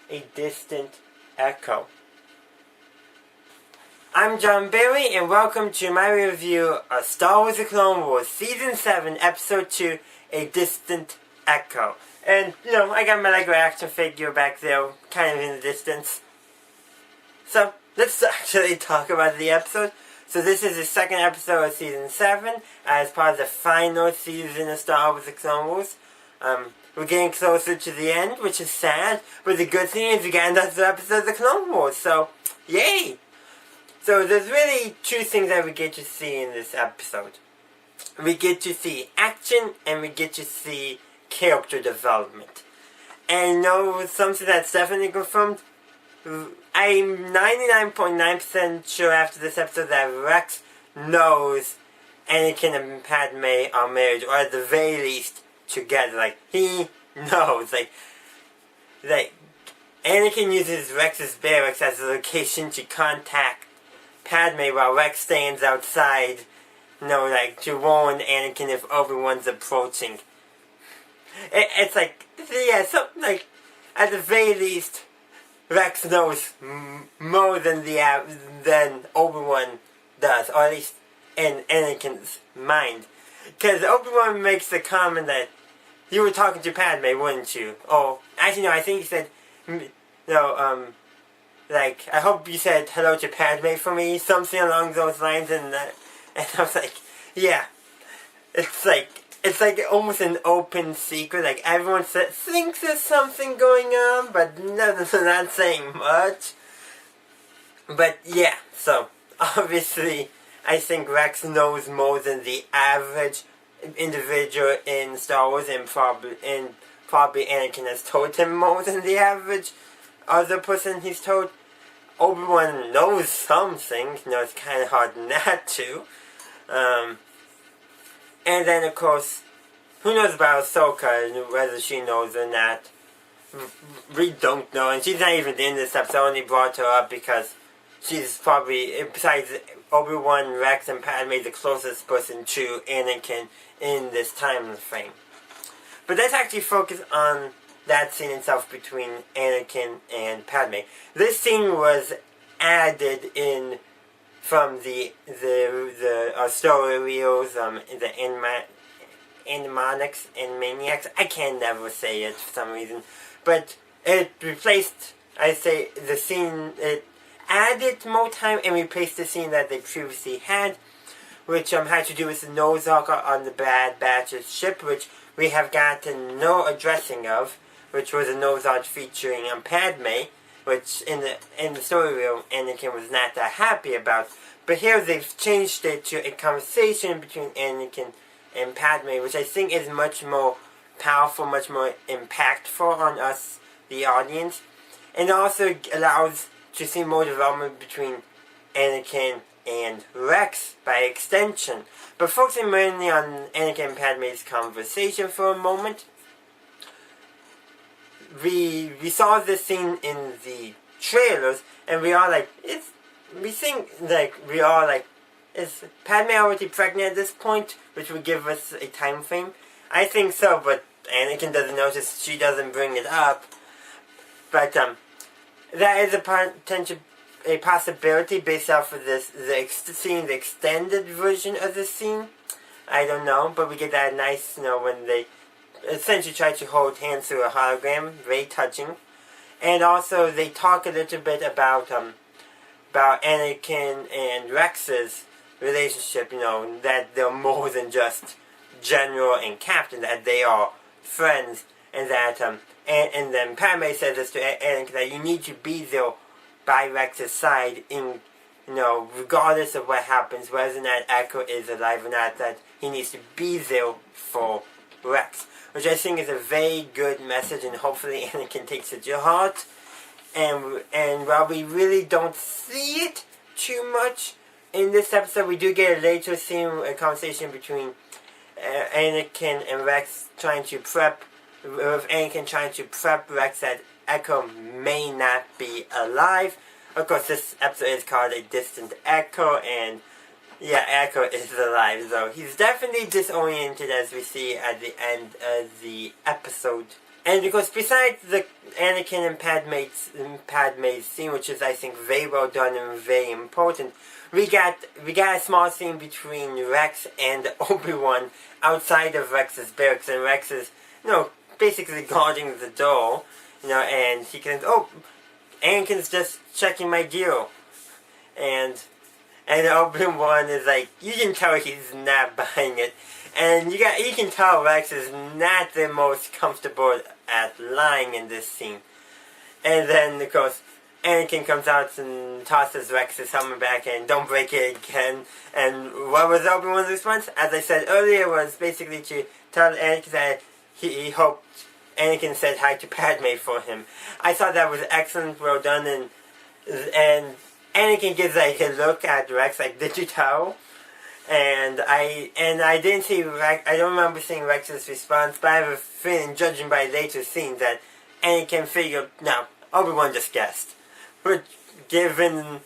a distant echo. I'm John Bailey, and welcome to my review of Star Wars The Clone Wars Season 7, Episode 2, A Distant Echo. And, I got my Lego action figure back there, kind of in the distance. So, let's actually talk about the episode. So this is the second episode of Season 7, as part of the final season of Star Wars The Clone Wars. We're getting closer to the end, which is sad, but the good thing is we got another episode of The Clone Wars, so, yay! So there's really two things that we get to see in this episode. We get to see action, and we get to see character development. And something that's definitely confirmed, I'm 99.9% sure after this episode that Rex knows Anakin and Padme are married, or at the very least, together. Like, he knows. Like Anakin uses Rex's barracks as a location to contact Padme while Rex stands outside, to warn Anakin if Obi-Wan's approaching. It's like, yeah, something like, at the very least, Rex knows more than Obi-Wan does, or at least in Anakin's mind. Because Obi-Wan makes the comment that, you were talking to Padme, wouldn't you? Oh, actually no, I think he said, I hope you said hello to Padme for me, something along those lines, and I was like, yeah. It's like almost an open secret, like everyone thinks there's something going on, but they're not saying much. But yeah, so, obviously, I think Rex knows more than the average individual in Star Wars, and probably Anakin has told him more than the average other person he's told. Obi-Wan knows something, it's kind of hard not to. And then, of course, who knows about Ahsoka, whether she knows or not. We don't know, and she's not even in this episode. I only brought her up because she's probably, besides Obi-Wan, Rex, and Padme, the closest person to Anakin in this time frame. But let's actually focus on that scene itself between Anakin and Padme. This scene was added in from the story reels, the Animaniacs. I can never say it for some reason, but it replaced. I say the scene. It added more time and replaced the scene that they previously had, which had to do with the Nosarker on the Bad Batch's ship, which we have gotten no addressing of, which was a Nosark featuring Padme, which in the story reel Anakin was not that happy about. But here they've changed it to a conversation between Anakin and Padme, which I think is much more powerful, much more impactful on us, the audience, and also allows to see more development between Anakin and Rex by extension. But focusing mainly on Anakin and Padme's conversation for a moment, we saw this scene in the trailers, and we are like, is Padme already pregnant at this point, which would give us a time frame? I think so, but Anakin doesn't notice, she doesn't bring it up. But that is a possibility based off of seeing the extended version of the scene. I don't know, but we get that nice, when they essentially try to hold hands through a hologram, very touching. And also, they talk a little bit about Anakin and Rex's relationship, that they're more than just general and captain, that they are friends, and that, and then Padme says this to Anakin, that you need to be there by Rex's side in, regardless of what happens, whether that Echo is alive or not, that he needs to be there for Rex. Which I think is a very good message, and hopefully Anakin takes it to heart. And while we really don't see it too much in this episode, we do get a later scene, a conversation between Anakin and Rex with Anakin trying to prep Rex that Echo may not be alive. Of course, this episode is called A Distant Echo, and yeah, Echo is alive, so he's definitely disoriented, as we see at the end of the episode And because besides the Anakin and Padme's scene, which is I think very well done and very important, we got a small scene between Rex and Obi-Wan outside of Rex's barracks, and Rex is, basically guarding the door, and he can, Anakin's just checking my deal, and Obi-Wan is like, you can tell he's not buying it. And you can tell Rex is not the most comfortable at lying in this scene. And then, of course, Anakin comes out and tosses Rex's helmet back and don't break it again. And what was Obi-Wan's response? As I said earlier, was basically to tell Anakin that he hoped Anakin said hi to Padme for him. I thought that was excellent, well done, and Anakin gives like a look at Rex like, did you tell? And I didn't see Rex, I don't remember seeing Rex's response, but I have a feeling, judging by later scenes, that Anakin figured, no, Obi-Wan just guessed. But given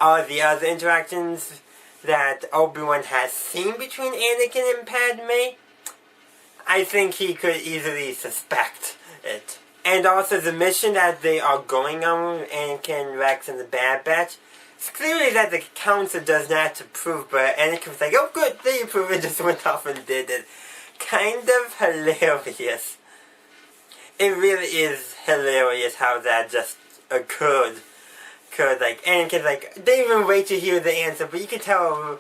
all the other interactions that Obi-Wan has seen between Anakin and Padme, I think he could easily suspect it. And also the mission that they are going on, Anakin, Rex, and the Bad Batch, it's clearly that the council does not approve, but Anakin was like, oh good, they approve, and just went off and did it. Kind of hilarious. It really is hilarious how that just occurred. Like, Anakin's like, they didn't even wait to hear the answer, but you could tell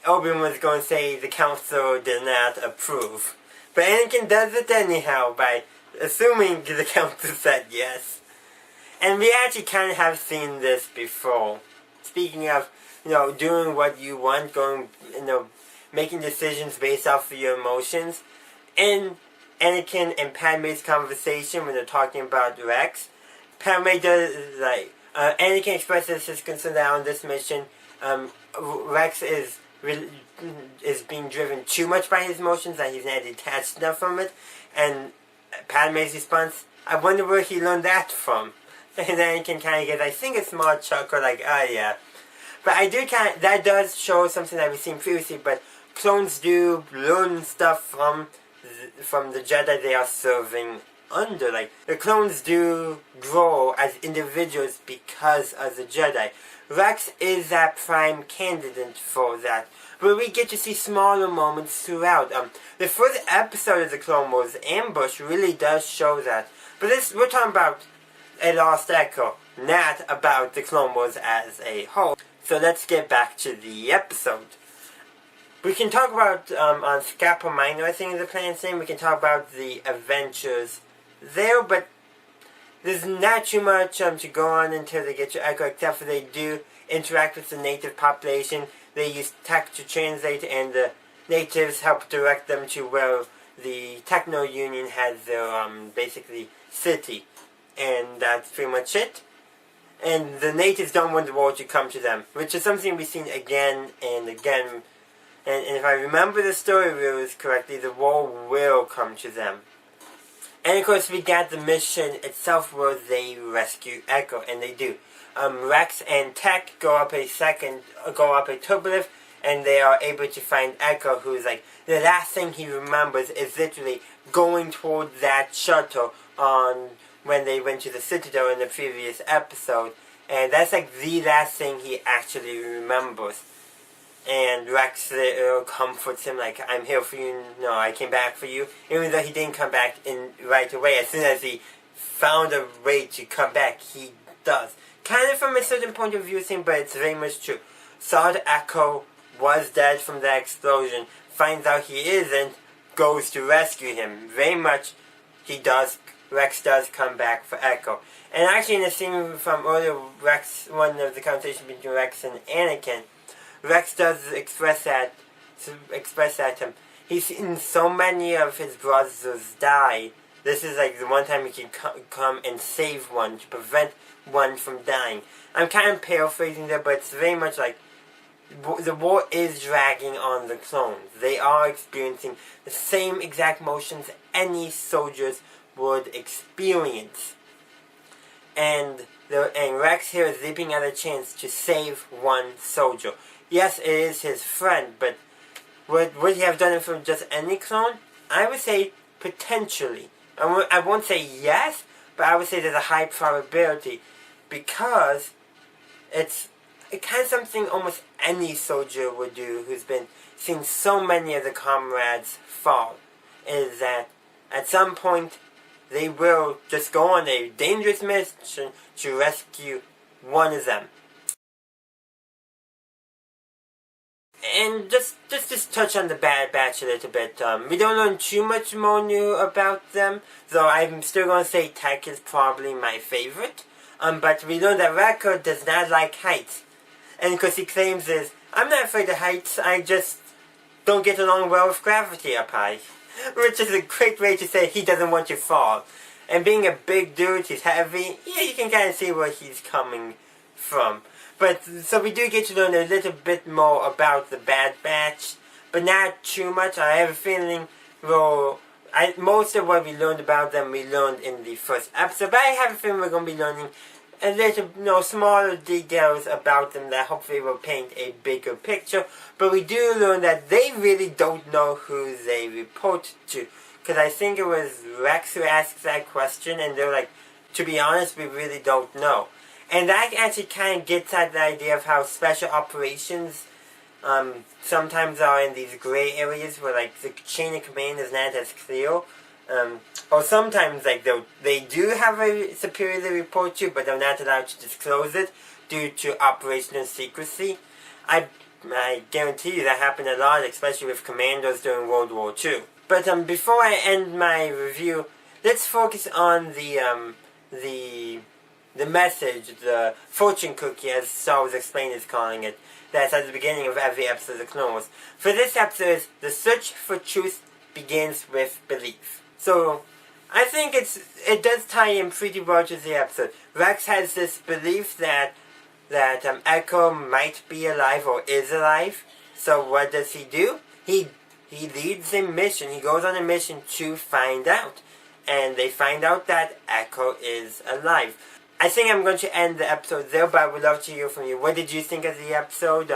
Obi-Wan was going to say the council did not approve. But Anakin does it anyhow by assuming the council said yes. And we actually kind of have seen this before. Speaking of, doing what you want, making decisions based off of your emotions. In Anakin and Padme's conversation when they're talking about Rex, Padme does, Anakin expresses his concern that on this mission, Rex is being driven too much by his emotions, that he's not detached enough from it. And Padme's response, I wonder where he learned that from. And then Anakin kind of gets, I think, a small chuckle, like, oh yeah. But that does show something that we've seen previously, but clones do learn stuff from the Jedi they are serving under. Like, the clones do grow as individuals because of the Jedi. Rex is that prime candidate for that. But we get to see smaller moments throughout. The first episode of the Clone Wars, Ambush, really does show that. But we're talking about a Lost Echo, not about the Clone Wars as a whole. So let's get back to the episode. We can talk about, on Scapa Minor, I think is the planet's name, we can talk about the adventures there, but there's not too much to go on until they get to Echo, except for they do interact with the native population. They use tech to translate, and the natives help direct them to where the Techno Union has their, basically, city. And that's pretty much it. And the natives don't want the war to come to them, which is something we've seen again and again. And if I remember the story rules correctly, the war will come to them. And of course we got the mission itself where they rescue Echo, and they do. Rex and Tech go up a turbolift, and they are able to find Echo, who's like, the last thing he remembers is literally going toward that shuttle on when they went to the Citadel in the previous episode. And that's like the last thing he actually remembers. And Rex comforts him like, I'm here for you, no, I came back for you. Even though he didn't come back right away. As soon as he found a way to come back, he does. Kind of from a certain point of view thing, but it's very much true. Saw the Echo was dead from that explosion, finds out he isn't, goes to rescue him. Very much Rex does come back for Echo. And actually in the scene from earlier, one of the conversations between Rex and Anakin, Rex does express that he's seen so many of his brothers die. This is like the one time he can come and save one, to prevent one from dying. I'm kind of paraphrasing there, but it's very much like the war is dragging on the clones. They are experiencing the same exact motions any soldiers would experience. And Rex here is leaping at a chance to save one soldier. Yes, it is his friend, but would he have done it from just any clone? I would say potentially. I won't say yes, but I would say there's a high probability, because it's kind of something almost any soldier would do who's been seeing so many of the comrades fall, is that at some point they will just go on a dangerous mission to rescue one of them. And just touch on the Bad Batch a little bit. We don't learn too much more new about them, though I'm still going to say Tech is probably my favorite. But we learn that Rako does not like heights. And because he claims is, I'm not afraid of heights, I just don't get along well with gravity up high. Which is a great way to say he doesn't want to fall. And being a big dude, he's heavy, yeah, you can kind of see where he's coming from. But, so we do get to learn a little bit more about the Bad Batch, but not too much. I have a feeling, well, most of what we learned about them, we learned in the first episode, but I have a feeling we're going to be learning a little, smaller details about them that hopefully will paint a bigger picture. But we do learn that they really don't know who they report to. Because I think it was Rex who asked that question, and they're like, to be honest, we really don't know. And that actually kind of gets at the idea of how special operations sometimes are in these gray areas where, like, the chain of command is not as clear. Or sometimes, like, they do have a superior they report to, but they're not allowed to disclose it due to operational secrecy. I guarantee you that happened a lot, especially with commandos during World War II. But before I end my review, let's focus on the message, the fortune cookie, as Star Wars Explained is calling it, that's at the beginning of every episode of the Clone Wars. For this episode, the search for truth begins with belief. So, I think it does tie in pretty well to the episode. Rex has this belief that Echo might be alive or is alive. So what does he do? He leads a mission. He goes on a mission to find out. And they find out that Echo is alive. I think I'm going to end the episode there, but I would love to hear from you. What did you think of the episode?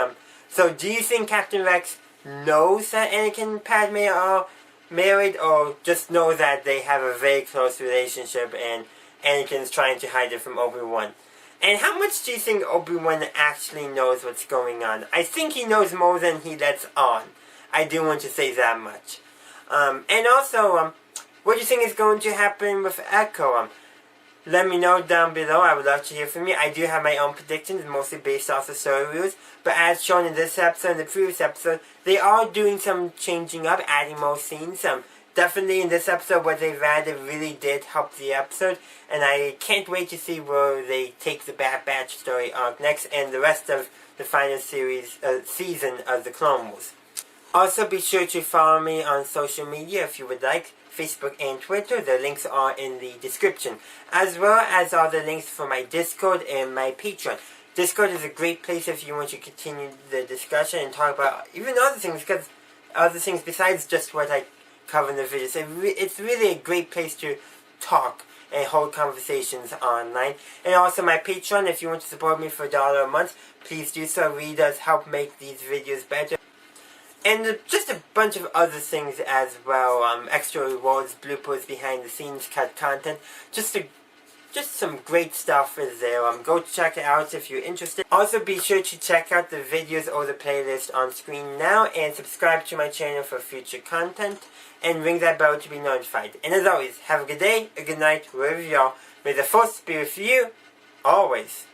So do you think Captain Rex knows that Anakin and Padme are married, or just know that they have a very close relationship and Anakin's trying to hide it from Obi-Wan? And how much do you think Obi-Wan actually knows what's going on? I think he knows more than he lets on. I do want to say that much. And also, what do you think is going to happen with Echo? Let me know down below. I would love to hear from you. I do have my own predictions, mostly based off the story rules. But as shown in this episode and the previous episode, they are doing some changing up, adding more scenes. Definitely in this episode, what they've added really did help the episode. And I can't wait to see where they take the Bad Batch story arc next, and the rest of the final season of the Clone Wars. Also, be sure to follow me on social media if you would like. Facebook and Twitter. The links are in the description, as well as all the links for my Discord and my Patreon. Discord is a great place if you want to continue the discussion and talk about even other things, because other things besides just what I cover in the videos. It's really a great place to talk and hold conversations online. And also my Patreon, if you want to support me for $1 a month, please do so. It really does help make these videos better. And just a bunch of other things as well, extra rewards, bloopers, behind the scenes, cut content, just some great stuff is there. Go check it out if you're interested. Also be sure to check out the videos or the playlist on screen now, and subscribe to my channel for future content, and ring that bell to be notified. And as always, have a good day, a good night, wherever you are. May the Force be with you, always.